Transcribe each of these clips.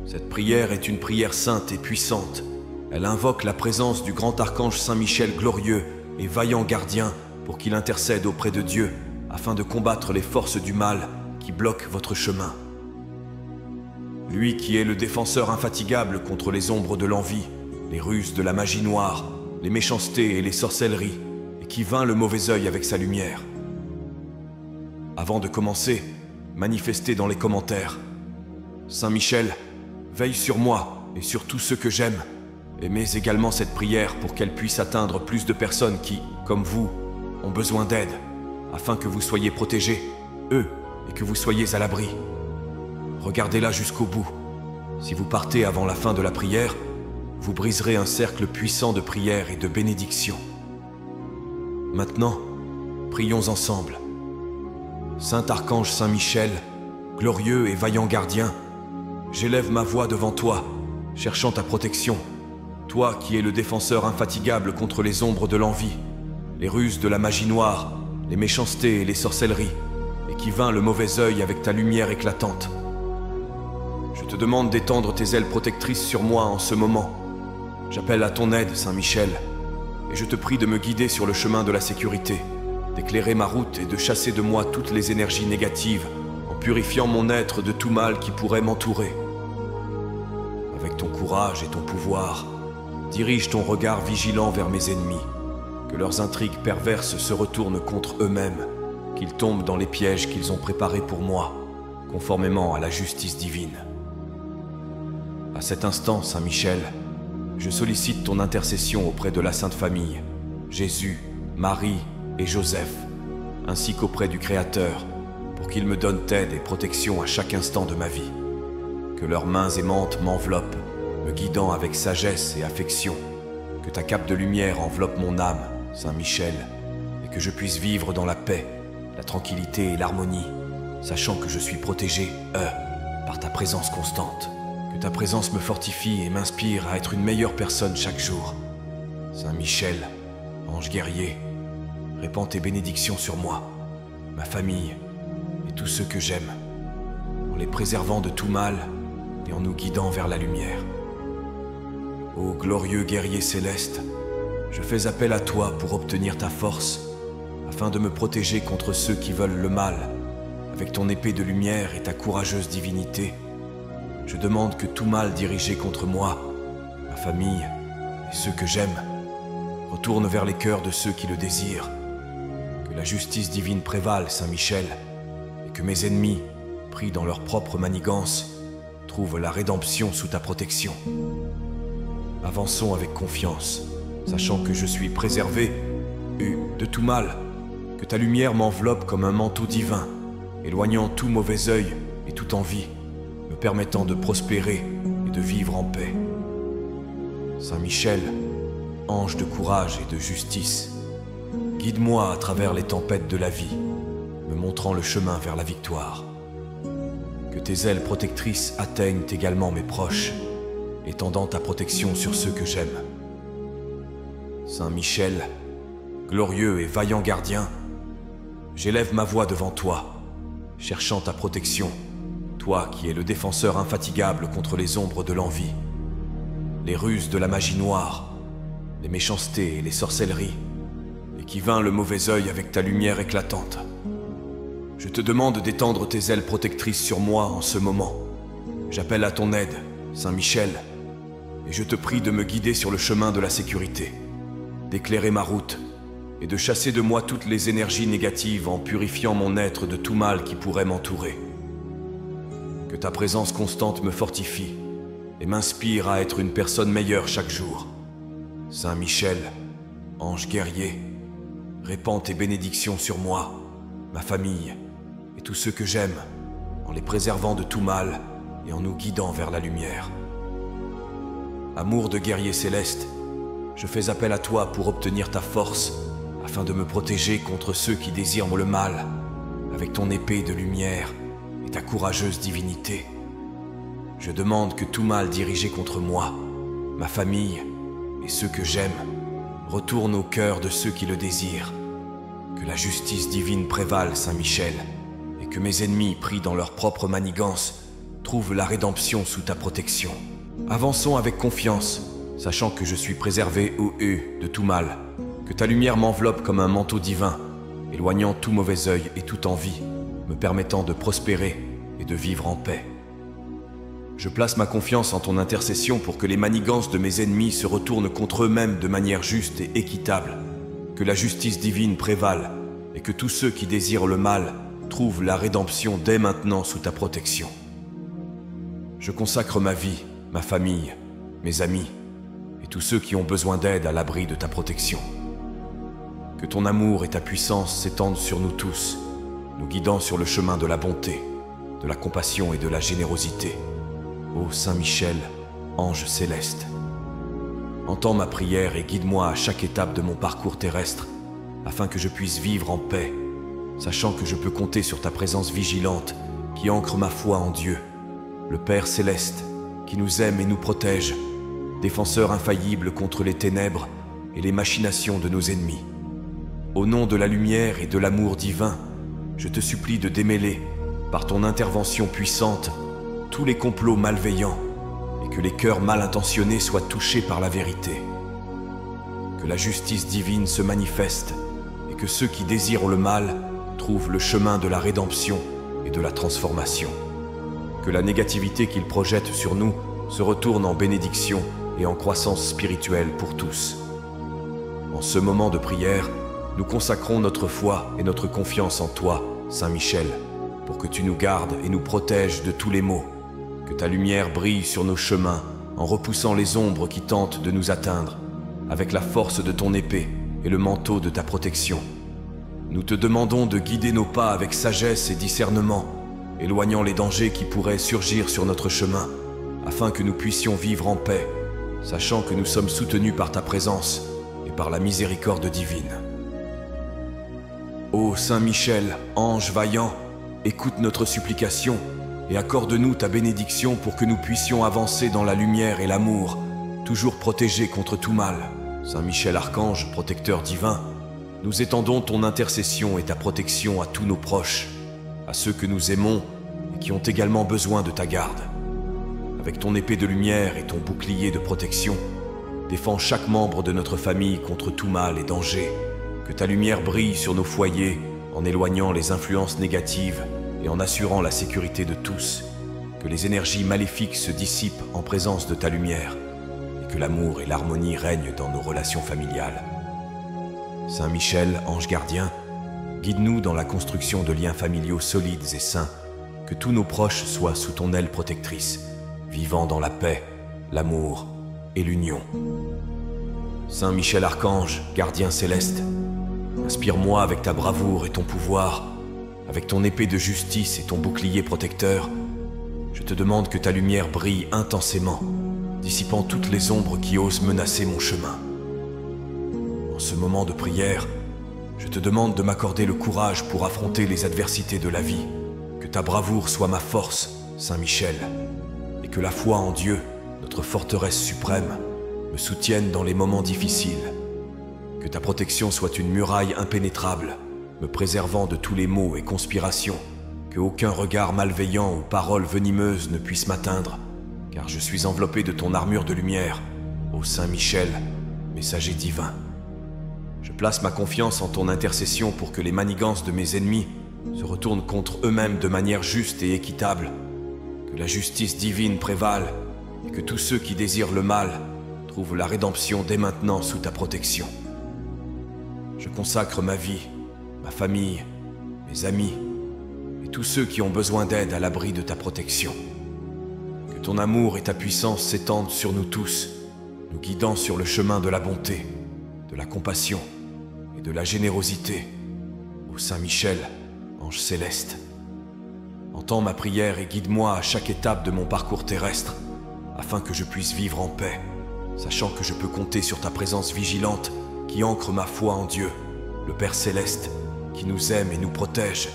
Cette prière est une prière sainte et puissante. Elle invoque la présence du grand archange Saint-Michel glorieux et vaillant gardien pour qu'il intercède auprès de Dieu afin de combattre les forces du mal qui bloquent votre chemin. Lui qui est le défenseur infatigable contre les ombres de l'envie, les ruses de la magie noire, les méchancetés et les sorcelleries, et qui vainc le mauvais œil avec sa lumière. Avant de commencer, manifestez dans les commentaires. Saint-Michel, veille sur moi et sur tous ceux que j'aime. Aimez également cette prière pour qu'elle puisse atteindre plus de personnes qui, comme vous, ont besoin d'aide, afin que vous soyez protégés, eux, et que vous soyez à l'abri. Regardez-la jusqu'au bout. Si vous partez avant la fin de la prière, vous briserez un cercle puissant de prière et de bénédiction. Maintenant, prions ensemble. Saint Archange Saint-Michel, glorieux et vaillant gardien, j'élève ma voix devant toi, cherchant ta protection. Toi qui es le défenseur infatigable contre les ombres de l'envie, les ruses de la magie noire, les méchancetés et les sorcelleries, et qui vainc le mauvais œil avec ta lumière éclatante. Je te demande d'étendre tes ailes protectrices sur moi en ce moment. J'appelle à ton aide, Saint-Michel, et je te prie de me guider sur le chemin de la sécurité, d'éclairer ma route et de chasser de moi toutes les énergies négatives, en purifiant mon être de tout mal qui pourrait m'entourer. Avec ton courage et ton pouvoir, dirige ton regard vigilant vers mes ennemis, que leurs intrigues perverses se retournent contre eux-mêmes, qu'ils tombent dans les pièges qu'ils ont préparés pour moi, conformément à la justice divine. À cet instant, Saint-Michel, je sollicite ton intercession auprès de la Sainte Famille, Jésus, Marie et Joseph, ainsi qu'auprès du Créateur, pour qu'il me donne aide et protection à chaque instant de ma vie. Que leurs mains aimantes m'enveloppent, me guidant avec sagesse et affection. Que ta cape de lumière enveloppe mon âme, Saint-Michel, et que je puisse vivre dans la paix, la tranquillité et l'harmonie, sachant que je suis protégé, par ta présence constante. Que ta présence me fortifie et m'inspire à être une meilleure personne chaque jour. Saint-Michel, ange guerrier, répands tes bénédictions sur moi, ma famille et tous ceux que j'aime, en les préservant de tout mal et en nous guidant vers la lumière. Ô glorieux guerrier céleste, je fais appel à toi pour obtenir ta force, afin de me protéger contre ceux qui veulent le mal, avec ton épée de lumière et ta courageuse divinité. Je demande que tout mal dirigé contre moi, ma famille et ceux que j'aime, retourne vers les cœurs de ceux qui le désirent. Que la justice divine prévale, Saint-Michel, et que mes ennemis, pris dans leur propre manigance, trouvent la rédemption sous ta protection. Avançons avec confiance, sachant que je suis préservé, de tout mal, que ta lumière m'enveloppe comme un manteau divin, éloignant tout mauvais œil et toute envie, me permettant de prospérer et de vivre en paix. Saint-Michel, ange de courage et de justice, guide-moi à travers les tempêtes de la vie, me montrant le chemin vers la victoire. Que tes ailes protectrices atteignent également mes proches, étendant ta protection sur ceux que j'aime. Saint-Michel, glorieux et vaillant gardien, j'élève ma voix devant toi, cherchant ta protection, toi qui es le défenseur infatigable contre les ombres de l'envie, les ruses de la magie noire, les méchancetés et les sorcelleries, et qui vainc le mauvais œil avec ta lumière éclatante. Je te demande d'étendre tes ailes protectrices sur moi en ce moment. J'appelle à ton aide, Saint-Michel, et je te prie de me guider sur le chemin de la sécurité, d'éclairer ma route et de chasser de moi toutes les énergies négatives en purifiant mon être de tout mal qui pourrait m'entourer. Que ta présence constante me fortifie et m'inspire à être une personne meilleure chaque jour. Saint-Michel, ange guerrier, répands tes bénédictions sur moi, ma famille et tous ceux que j'aime, en les préservant de tout mal et en nous guidant vers la lumière. Amour de guerrier céleste, je fais appel à toi pour obtenir ta force, afin de me protéger contre ceux qui désirent le mal, avec ton épée de lumière et ta courageuse divinité. Je demande que tout mal dirigé contre moi, ma famille et ceux que j'aime, retourne au cœur de ceux qui le désirent. Que la justice divine prévale, Saint-Michel, et que mes ennemis, pris dans leur propre manigance, trouve la rédemption sous ta protection. Avançons avec confiance, sachant que je suis préservé au de tout mal, que ta lumière m'enveloppe comme un manteau divin, éloignant tout mauvais œil et toute envie, me permettant de prospérer et de vivre en paix. Je place ma confiance en ton intercession pour que les manigances de mes ennemis se retournent contre eux-mêmes de manière juste et équitable, que la justice divine prévale et que tous ceux qui désirent le mal trouvent la rédemption dès maintenant sous ta protection. Je consacre ma vie, ma famille, mes amis et tous ceux qui ont besoin d'aide à l'abri de ta protection. Que ton amour et ta puissance s'étendent sur nous tous, nous guidant sur le chemin de la bonté, de la compassion et de la générosité. Ô Saint Michel, ange céleste, entends ma prière et guide-moi à chaque étape de mon parcours terrestre, afin que je puisse vivre en paix, sachant que je peux compter sur ta présence vigilante qui ancre ma foi en Dieu, le Père céleste, qui nous aime et nous protège, défenseur infaillible contre les ténèbres et les machinations de nos ennemis. Au nom de la lumière et de l'amour divin, je te supplie de démêler, par ton intervention puissante, tous les complots malveillants et que les cœurs mal intentionnés soient touchés par la vérité. Que la justice divine se manifeste et que ceux qui désirent le mal trouvent le chemin de la rédemption et de la transformation. Que la négativité qu'ils projettent sur nous se retourne en bénédiction et en croissance spirituelle pour tous. En ce moment de prière, nous consacrons notre foi et notre confiance en toi, Saint Michel, pour que tu nous gardes et nous protèges de tous les maux. Que ta lumière brille sur nos chemins en repoussant les ombres qui tentent de nous atteindre, avec la force de ton épée et le manteau de ta protection. Nous te demandons de guider nos pas avec sagesse et discernement, éloignant les dangers qui pourraient surgir sur notre chemin, afin que nous puissions vivre en paix, sachant que nous sommes soutenus par ta présence et par la miséricorde divine. Ô Saint Michel, ange vaillant, écoute notre supplication et accorde-nous ta bénédiction pour que nous puissions avancer dans la lumière et l'amour, toujours protégés contre tout mal. Saint Michel Archange, protecteur divin, nous étendons ton intercession et ta protection à tous nos proches, à ceux que nous aimons et qui ont également besoin de ta garde. Avec ton épée de lumière et ton bouclier de protection, défends chaque membre de notre famille contre tout mal et danger. Que ta lumière brille sur nos foyers en éloignant les influences négatives et en assurant la sécurité de tous. Que les énergies maléfiques se dissipent en présence de ta lumière et que l'amour et l'harmonie règnent dans nos relations familiales. Saint Michel, ange gardien, guide-nous dans la construction de liens familiaux solides et sains, que tous nos proches soient sous ton aile protectrice, vivant dans la paix, l'amour et l'union. Saint Michel Archange, gardien céleste, inspire-moi avec ta bravoure et ton pouvoir, avec ton épée de justice et ton bouclier protecteur. Je te demande que ta lumière brille intensément, dissipant toutes les ombres qui osent menacer mon chemin. En ce moment de prière, je te demande de m'accorder le courage pour affronter les adversités de la vie, que ta bravoure soit ma force, Saint Michel, et que la foi en Dieu, notre forteresse suprême, me soutienne dans les moments difficiles. Que ta protection soit une muraille impénétrable, me préservant de tous les maux et conspirations, que aucun regard malveillant ou parole venimeuse ne puisse m'atteindre, car je suis enveloppé de ton armure de lumière, ô Saint Michel, messager divin. Je place ma confiance en ton intercession pour que les manigances de mes ennemis se retournent contre eux-mêmes de manière juste et équitable, que la justice divine prévale et que tous ceux qui désirent le mal trouvent la rédemption dès maintenant sous ta protection. Je consacre ma vie, ma famille, mes amis et tous ceux qui ont besoin d'aide à l'abri de ta protection. Que ton amour et ta puissance s'étendent sur nous tous, nous guidant sur le chemin de la bonté, de la compassion et de la générosité. Ô Saint Michel, ange céleste, entends ma prière et guide-moi à chaque étape de mon parcours terrestre, afin que je puisse vivre en paix, sachant que je peux compter sur ta présence vigilante qui ancre ma foi en Dieu, le Père céleste, qui nous aime et nous protège,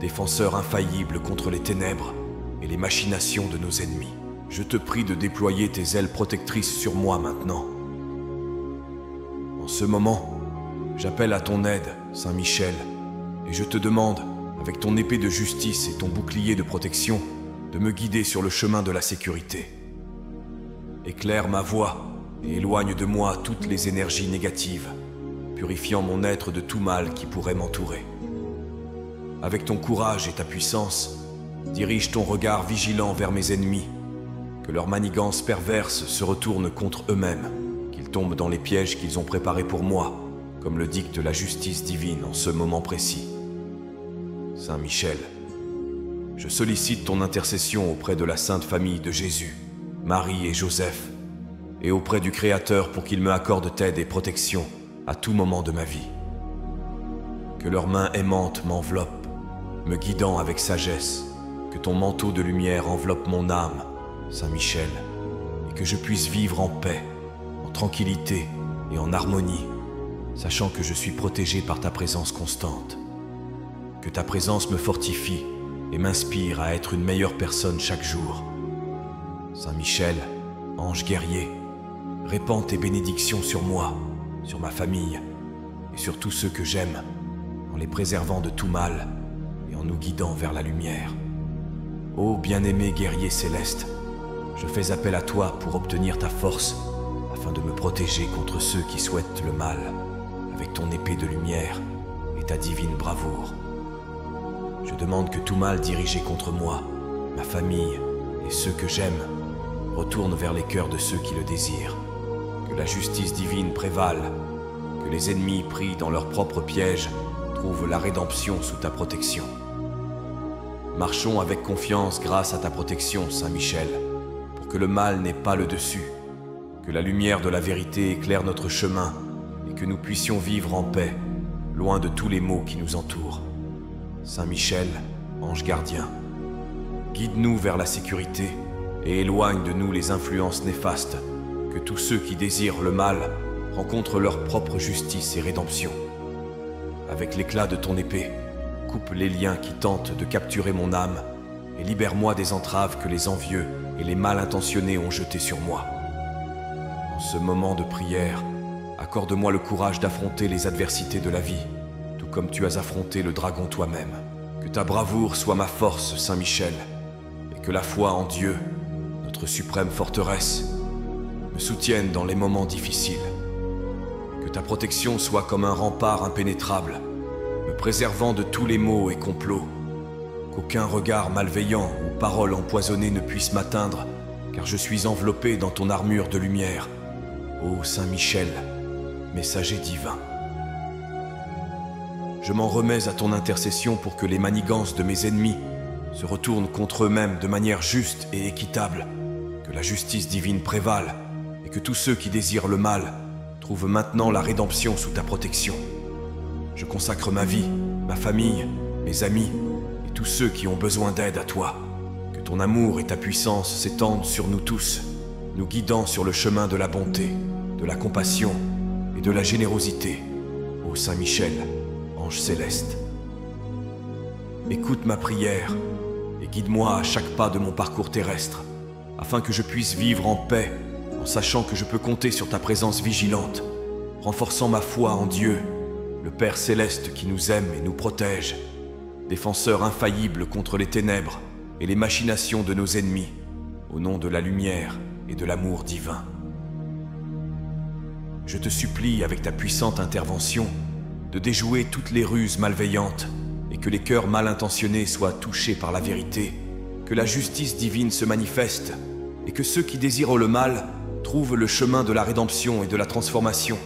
défenseur infaillible contre les ténèbres et les machinations de nos ennemis. Je te prie de déployer tes ailes protectrices sur moi maintenant. En ce moment, j'appelle à ton aide, Saint Michel, et je te demande, avec ton épée de justice et ton bouclier de protection, de me guider sur le chemin de la sécurité. Éclaire ma voie et éloigne de moi toutes les énergies négatives, purifiant mon être de tout mal qui pourrait m'entourer. Avec ton courage et ta puissance, dirige ton regard vigilant vers mes ennemis, que leurs manigances perverses se retournent contre eux-mêmes, qu'ils tombent dans les pièges qu'ils ont préparés pour moi, comme le dicte la justice divine en ce moment précis. Saint Michel, je sollicite ton intercession auprès de la Sainte Famille de Jésus, Marie et Joseph, et auprès du Créateur pour qu'il me accorde aide et protection à tout moment de ma vie. Que leurs mains aimantes m'enveloppent, me guidant avec sagesse, que ton manteau de lumière enveloppe mon âme, Saint Michel, et que je puisse vivre en paix, en tranquillité et en harmonie, sachant que je suis protégé par ta présence constante. Que ta présence me fortifie et m'inspire à être une meilleure personne chaque jour. Saint Michel, ange guerrier, répands tes bénédictions sur moi, sur ma famille et sur tous ceux que j'aime, en les préservant de tout mal et en nous guidant vers la lumière. Ô bien-aimé guerrier céleste, je fais appel à toi pour obtenir ta force, afin de me protéger contre ceux qui souhaitent le mal, avec ton épée de lumière et ta divine bravoure. Je demande que tout mal dirigé contre moi, ma famille et ceux que j'aime, retourne vers les cœurs de ceux qui le désirent. Que la justice divine prévale, que les ennemis pris dans leurs propres pièges trouvent la rédemption sous ta protection. Marchons avec confiance grâce à ta protection, Saint Michel, pour que le mal n'ait pas le dessus, que la lumière de la vérité éclaire notre chemin et que nous puissions vivre en paix, loin de tous les maux qui nous entourent. Saint Michel, ange gardien, guide-nous vers la sécurité et éloigne de nous les influences néfastes, que tous ceux qui désirent le mal rencontrent leur propre justice et rédemption. Avec l'éclat de ton épée, coupe les liens qui tentent de capturer mon âme et libère-moi des entraves que les envieux et les mal intentionnés ont jetées sur moi. En ce moment de prière, accorde-moi le courage d'affronter les adversités de la vie, tout comme tu as affronté le dragon toi-même. Que ta bravoure soit ma force, Saint Michel, et que la foi en Dieu, notre suprême forteresse, me soutienne dans les moments difficiles. Que ta protection soit comme un rempart impénétrable, me préservant de tous les maux et complots. Qu'aucun regard malveillant ou parole empoisonnée ne puisse m'atteindre, car je suis enveloppé dans ton armure de lumière. Ô Saint Michel, messager divin. Je m'en remets à ton intercession pour que les manigances de mes ennemis se retournent contre eux-mêmes de manière juste et équitable, que la justice divine prévale et que tous ceux qui désirent le mal trouvent maintenant la rédemption sous ta protection. Je consacre ma vie, ma famille, mes amis et tous ceux qui ont besoin d'aide à toi. Que ton amour et ta puissance s'étendent sur nous tous, nous guidant sur le chemin de la bonté, de la compassion et de la générosité. Ô Saint Michel, ange céleste. Écoute ma prière et guide-moi à chaque pas de mon parcours terrestre, afin que je puisse vivre en paix, en sachant que je peux compter sur ta présence vigilante, renforçant ma foi en Dieu, le Père céleste qui nous aime et nous protège, défenseur infaillible contre les ténèbres et les machinations de nos ennemis, au nom de la lumière et de l'amour divin. Je te supplie, avec ta puissante intervention, de déjouer toutes les ruses malveillantes et que les cœurs mal intentionnés soient touchés par la vérité, que la justice divine se manifeste et que ceux qui désirent le mal trouvent le chemin de la rédemption et de la transformation,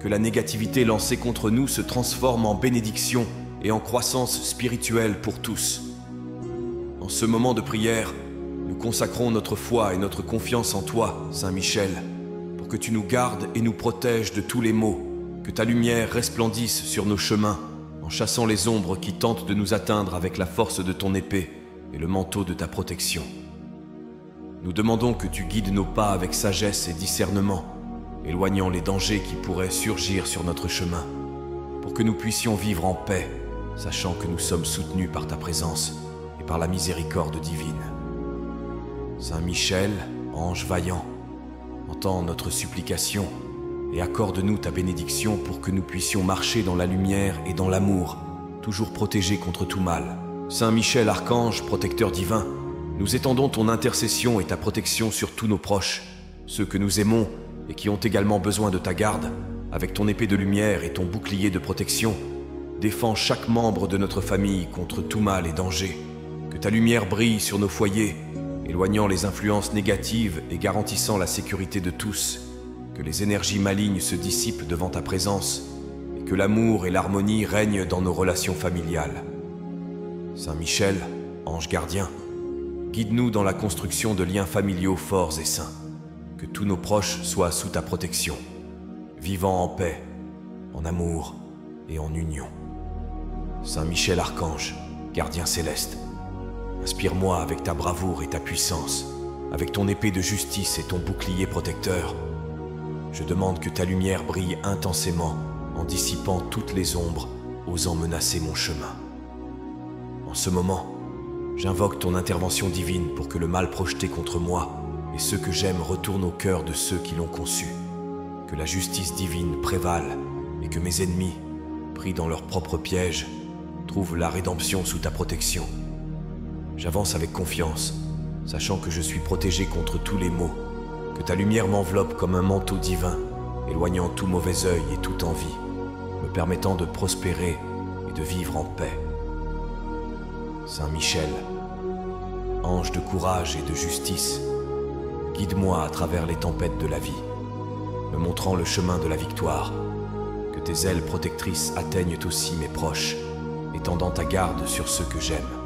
que la négativité lancée contre nous se transforme en bénédiction et en croissance spirituelle pour tous. En ce moment de prière, nous consacrons notre foi et notre confiance en toi, Saint Michel, pour que tu nous gardes et nous protèges de tous les maux, que ta lumière resplendisse sur nos chemins, en chassant les ombres qui tentent de nous atteindre avec la force de ton épée et le manteau de ta protection. Nous demandons que tu guides nos pas avec sagesse et discernement, éloignant les dangers qui pourraient surgir sur notre chemin, pour que nous puissions vivre en paix, sachant que nous sommes soutenus par ta présence et par la miséricorde divine. Saint Michel, ange vaillant, entends notre supplication et accorde-nous ta bénédiction pour que nous puissions marcher dans la lumière et dans l'amour, toujours protégés contre tout mal. Saint Michel, archange, protecteur divin, nous étendons ton intercession et ta protection sur tous nos proches, ceux que nous aimons et qui ont également besoin de ta garde. Avec ton épée de lumière et ton bouclier de protection, défends chaque membre de notre famille contre tout mal et danger. Que ta lumière brille sur nos foyers, éloignant les influences négatives et garantissant la sécurité de tous. Que les énergies malignes se dissipent devant ta présence et que l'amour et l'harmonie règnent dans nos relations familiales. Saint Michel, ange gardien, guide-nous dans la construction de liens familiaux forts et sains. Que tous nos proches soient sous ta protection, vivant en paix, en amour et en union. Saint Michel Archange, gardien céleste, inspire-moi avec ta bravoure et ta puissance, avec ton épée de justice et ton bouclier protecteur. Je demande que ta lumière brille intensément en dissipant toutes les ombres osant menacer mon chemin. En ce moment, j'invoque ton intervention divine pour que le mal projeté contre moi et ceux que j'aime retournent au cœur de ceux qui l'ont conçu. Que la justice divine prévale et que mes ennemis, pris dans leur propre piège, trouvent la rédemption sous ta protection. J'avance avec confiance, sachant que je suis protégé contre tous les maux. Que ta lumière m'enveloppe comme un manteau divin, éloignant tout mauvais œil et toute envie, me permettant de prospérer et de vivre en paix. Saint Michel, ange de courage et de justice, guide-moi à travers les tempêtes de la vie, me montrant le chemin de la victoire. Que tes ailes protectrices atteignent aussi mes proches, étendant ta garde sur ceux que j'aime.